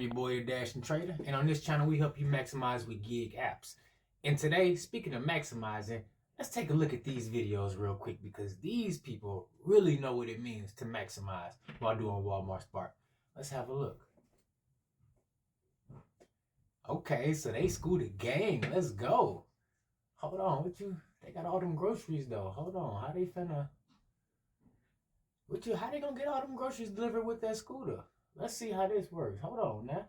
your boy, the DashingTrader, and on this channel, we help you maximize with gig apps. And today, speaking of maximizing, let's take a look at these videos real quick because these people really know what it means to maximize while doing Walmart Spark. Let's have a look. Okay, so they scooter gang. Let's go. Hold on, what you? They got all them groceries though. Hold on, how they finna? How they gonna get all them groceries delivered with that scooter? Let's see how this works. Hold on now.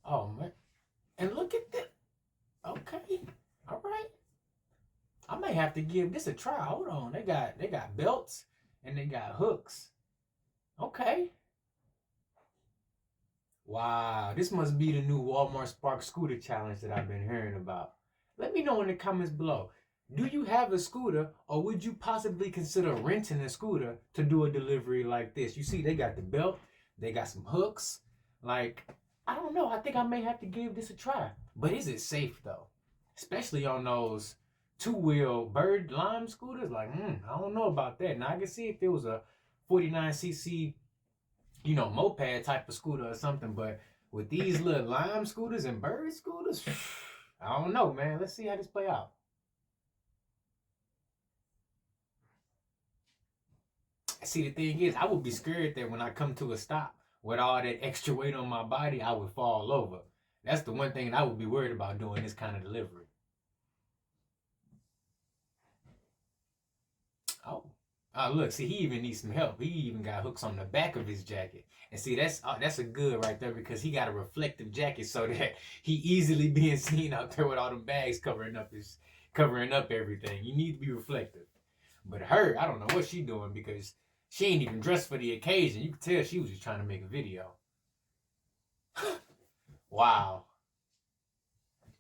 Oh man, and look at that. Okay, all right. I may have to give this a try. Hold on, they got belts and they got hooks. Okay. Wow, this must be the new Walmart Spark Scooter Challenge that I've been hearing about. Let me know in the comments below. Do you have a scooter, or would you possibly consider renting a scooter to do a delivery like this? You see, they got the belt, they got some hooks. Like, I don't know. I think I may have to give this a try. But is it safe, though? Especially on those two-wheel bird lime scooters. Like, I don't know about that. Now, I can see if it was a 49cc, moped type of scooter or something. But with these little lime scooters and bird scooters, I don't know, man. Let's see how this play out. See, the thing is, I would be scared that when I come to a stop with all that extra weight on my body, I would fall over. That's the one thing I would be worried about doing this kind of delivery. Oh, look, see, he even needs some help. He even got hooks on the back of his jacket. And see, that's a good right there because he got a reflective jacket so that he easily being seen out there with all them bags covering up everything. You need to be reflective. But her, I don't know what she doing because she ain't even dressed for the occasion. You can tell she was just trying to make a video. Wow.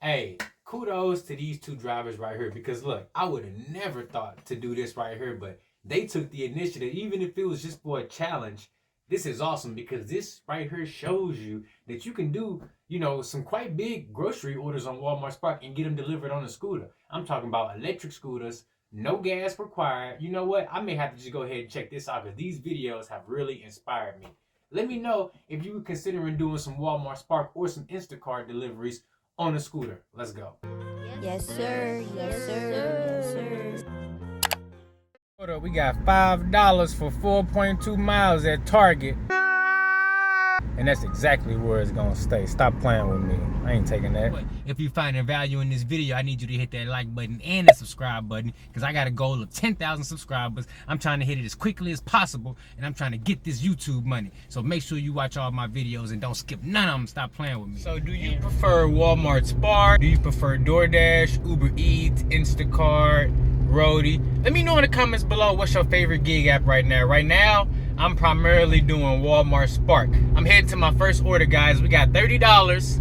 Hey, kudos to these two drivers right here because look, I would have never thought to do this right here, but they took the initiative, even if it was just for a challenge. This is awesome because this right here shows you that you can do, some quite big grocery orders on Walmart Spark and get them delivered on a scooter. I'm talking about electric scooters. No gas required. You know what? I may have to just go ahead and check this out because these videos have really inspired me. Let me know if you were considering doing some Walmart Spark or some Instacart deliveries on a scooter. Let's go. Yes, sir. Yes, sir. Yes, sir. Hold up, we got $5 for 4.2 miles at Target. And that's exactly where it's gonna stay. Stop playing with me. I ain't taking that. If you're finding value in this video, I need you to hit that like button and the subscribe button because I got a goal of 10,000 subscribers. I'm trying to hit it as quickly as possible and I'm trying to get this YouTube money. So make sure you watch all my videos and don't skip none of them. Stop playing with me. So do you prefer Walmart Spark? Do you prefer DoorDash, Uber Eats, Instacart, Roadie? Let me know in the comments below what's your favorite gig app right now. Right now, I'm primarily doing Walmart Spark. I'm heading to my first order, guys. We got $30.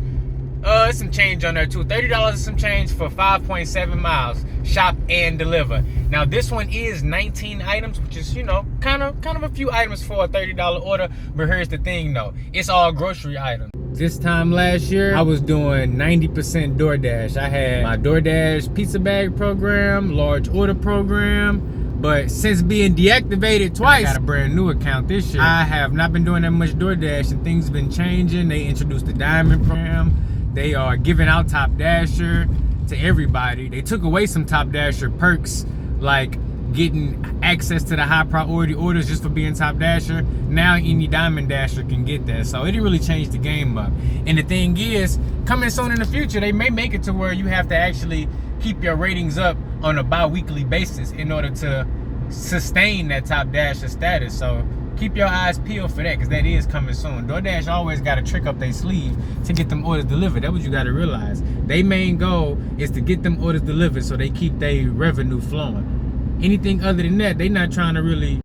Some change on there too. $30 is some change for 5.7 miles. Shop and deliver. Now this one is 19 items, which is, kind of a few items for a $30 order. But here's the thing though. It's all grocery items. This time last year, I was doing 90% DoorDash. I had my DoorDash pizza bag program, large order program. But since being deactivated twice, I got a brand new account this year. I have not been doing that much DoorDash and things have been changing. They introduced the Diamond program. They are giving out Top Dasher to everybody. They took away some Top Dasher perks like getting access to the high priority orders just for being Top Dasher. Now any Diamond Dasher can get that. So it didn't really change the game up. And the thing is, coming soon in the future, they may make it to where you have to actually keep your ratings up on a bi-weekly basis in order to sustain that Top Dasher status. So keep your eyes peeled for that because that is coming soon. DoorDash always got a trick up their sleeve to get them orders delivered. That's what you got to realize. Their main goal is to get them orders delivered so they keep their revenue flowing. Anything other than that, they not trying to really.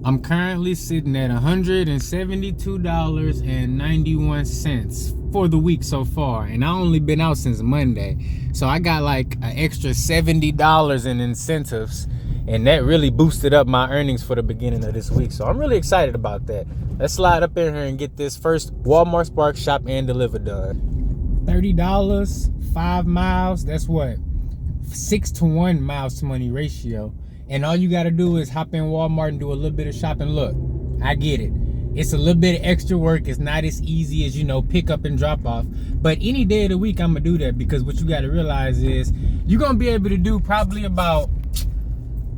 I'm currently sitting at $172.91 for the week so far, and I only been out since Monday, so I got like an extra $70 in incentives, and that really boosted up my earnings for the beginning of this week. So I'm really excited about that. Let's slide up in here and get this first Walmart Spark shop and deliver done. $30, 5 miles. That's what, 6 to 1 miles to money ratio. And all you got to do is hop in Walmart and do a little bit of shopping. Look, I get it. It's a little bit of extra work. It's not as easy as, you know, pick up and drop off. But any day of the week, I'm gonna do that, because what you gotta realize is you're gonna be able to do probably about,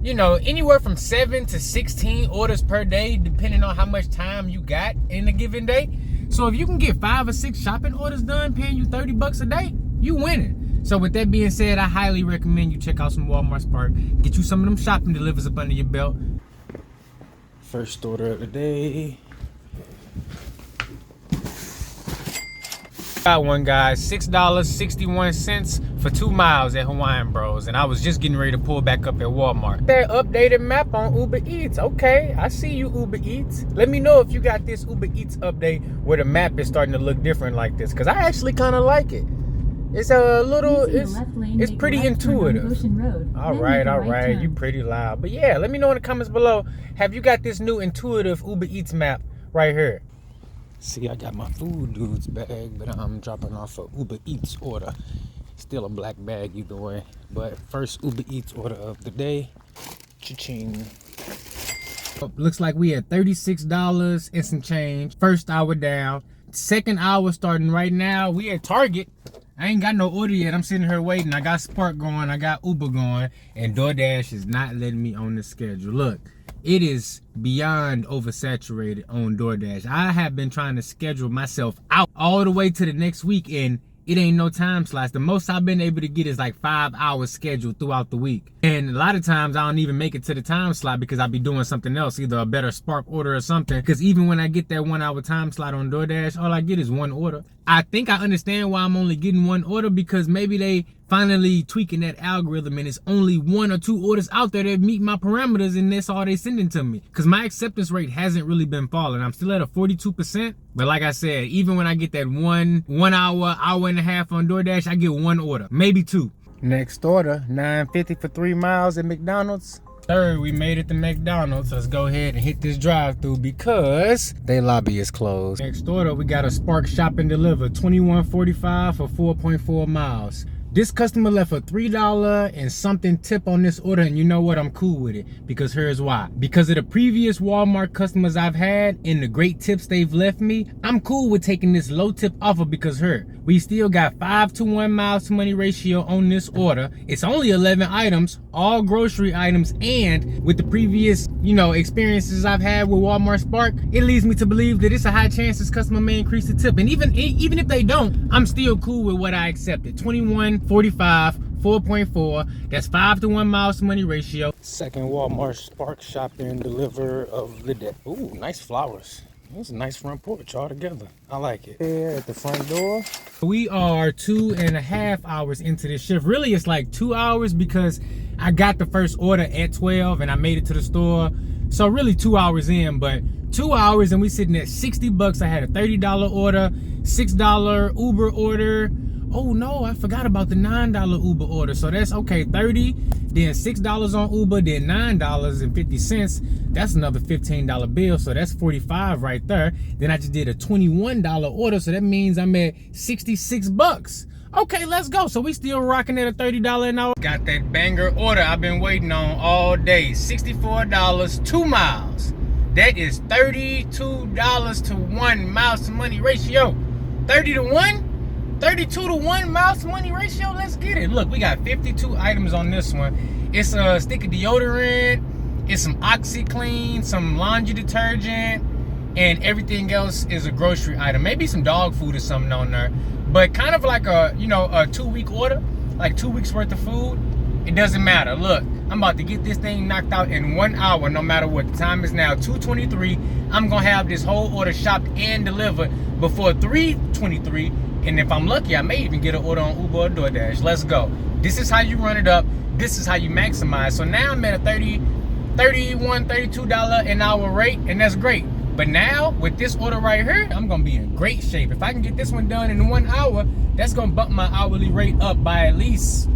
you know, anywhere from 7 to 16 orders per day, depending on how much time you got in a given day. So if you can get 5 or 6 shopping orders done, paying you $30 a day, you winning. So with that being said, I highly recommend you check out some Walmart Spark. Get you some of them shopping delivers up under your belt. First order of the day. Got one, guys. $6.61 for 2 miles at Hawaiian Bros. And I was just getting ready to pull back up at Walmart. That updated map on Uber Eats. Okay, I see you, Uber Eats. Let me know if you got this Uber Eats update where the map is starting to look different like this, because I actually kind of like it. It's a little, it's pretty intuitive. All right, you pretty loud. But yeah, let me know in the comments below, have you got this new intuitive Uber Eats map right here? See, I got my food dude's bag, but I'm dropping off a Uber Eats order. Still a black bag either way. But first Uber Eats order of the day. Cha-ching. Looks like we had $36 and some change. First hour down. Second hour starting right now. We at Target. I ain't got no order yet. I'm sitting here waiting. I got Spark going. I got Uber going. And DoorDash is not letting me on the schedule. Look, it is beyond oversaturated on DoorDash. I have been trying to schedule myself out all the way to the next week, and it ain't no time slots. The most I've been able to get is like 5 hours scheduled throughout the week. And a lot of times I don't even make it to the time slot because I'll be doing something else, either a better Spark order or something. Because even when I get that 1 hour time slot on DoorDash, all I get is 1 order. I think I understand why I'm only getting 1 order, because maybe they finally tweaking that algorithm and it's only 1 or 2 orders out there that meet my parameters, and that's all they sending to me. Because my acceptance rate hasn't really been falling. I'm still at a 42%. But like I said, even when I get that one hour and a half on DoorDash, I get 1 order, maybe 2. Next order, $9.50 for 3 miles at McDonald's. Third, we made it to McDonald's. Let's go ahead and hit this drive-through because their lobby is closed. Next order, we got a Spark Shop and Deliver, $21.45 for 4.4 miles. This customer left a $3 and something tip on this order, and you know what? I'm cool with it, because here's why. Because of the previous Walmart customers I've had and the great tips they've left me, I'm cool with taking this low tip offer, because here, we still got 5-to-1 miles to money ratio on this order. It's only 11 items, all grocery items, and with the previous, you know, experiences I've had with Walmart Spark, it leads me to believe that it's a high chance this customer may increase the tip. And even if they don't, I'm still cool with what I accepted. $21.45, 4.4. That's 5-to-1 miles to money ratio. Second Walmart Spark Shop and Deliver of the day. Ooh, nice flowers. It's a nice front porch all together. I like it. Here at the front door. We are 2.5 hours into this shift. Really, it's like 2 hours because I got the first order at 12 and I made it to the store. So really 2 hours in, but 2 hours and we sitting at $60. I had a $30 order, $6 Uber order. Oh no, I forgot about the $9 Uber order. So that's okay, 30, then $6 on Uber, then $9.50. That's another $15 bill, so that's 45 right there. Then I just did a $21 order, so that means I'm at $66. Okay, let's go. So we still rocking at a $30 an hour. Got that banger order I've been waiting on all day. $64, 2 miles. That is $32 to 1 miles to money ratio. 30 to 1? 32 to 1 miles to money ratio. Let's get it. Look, we got 52 items on this one. It's a stick of deodorant, it's some OxyClean, some laundry detergent, and everything else is a grocery item. Maybe some dog food or something on there. But kind of like a, you know, a 2-week order, like 2 weeks worth of food. It doesn't matter. Look, I'm about to get this thing knocked out in 1 hour, no matter what. The time is now 2:23. I'm gonna have this whole order shopped and delivered before 3:23. And if I'm lucky, I may even get an order on Uber or DoorDash. Let's go. This is how you run it up. This is how you maximize. So now I'm at a $31, $32 an hour rate, and that's great. But now, with this order right here, I'm gonna be in great shape. If I can get this one done in 1 hour, that's gonna bump my hourly rate up by at least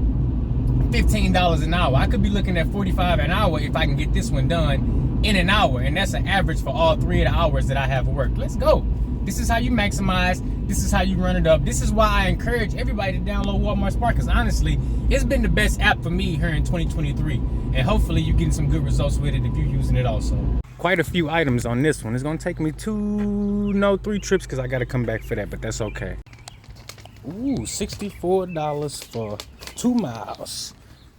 $15 an hour. I could be looking at $45 an hour if I can get this one done in an hour. And that's an average for all 3 of the hours that I have worked. Let's go. This is how you maximize. This is how you run it up. This is why I encourage everybody to download Walmart Spark, because honestly, it's been the best app for me here in 2023. And hopefully you're getting some good results with it if you're using it also. quite a few items on this one. It's gonna take me 3 trips because I gotta come back for that, but that's okay. Ooh, $64 for 2 miles.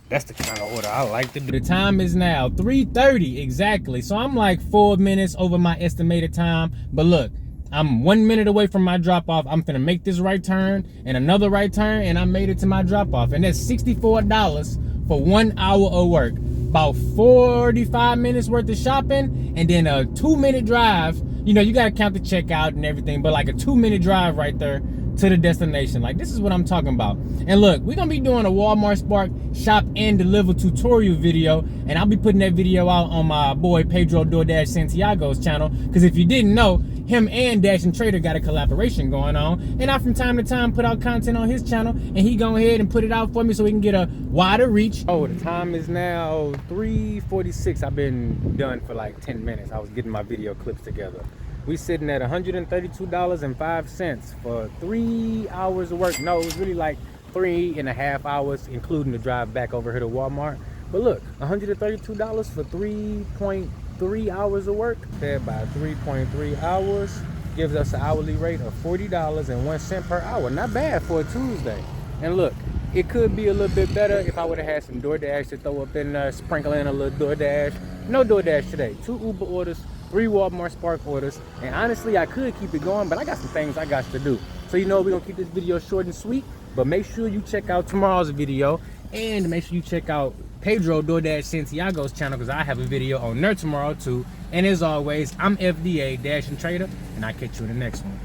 That's the kind of order I like to do. The time is now 3:30 exactly. So I'm like 4 minutes over my estimated time. But look, I'm 1 minute away from my drop off. I'm finna make this right turn and another right turn, and I made it to my drop off. And that's $64 for 1 hour of work. About 45 minutes worth of shopping, and then a 2-minute drive. You know, you gotta count the checkout and everything, but like a 2-minute drive right there to the destination. Like, this is what I'm talking about. And look, we're gonna be doing a Walmart Spark shop and deliver tutorial video, and I'll be putting that video out on my boy Pedro DoorDash Santiago's channel, because if you didn't know, him and DashingTrader got a collaboration going on, and I from time to time put out content on his channel, and he go ahead and put it out for me so we can get a wider reach. Oh, the time is now 3:46. I've been done for like 10 minutes. I was getting my video clips together. We sitting at $132.05 for 3 hours of work. No, it was really like 3.5 hours, including the drive back over here to Walmart. But look, $132 for 3.3 hours of work. Fed by 3.3 hours gives us an hourly rate of $40.01 per hour. Not bad for a Tuesday. And look, it could be a little bit better if I would have had some DoorDash to throw up in there, sprinkle in a little DoorDash. No DoorDash today. 2 Uber orders, 3 Walmart Spark orders, and honestly, I could keep it going, but I got some things I got to do. So, you know, we're gonna keep this video short and sweet, but make sure you check out tomorrow's video, and make sure you check out Pedro DoorDash Santiago's channel, because I have a video on there tomorrow too. And as always, I'm FDA DashingTrader, and I'll catch you in the next one.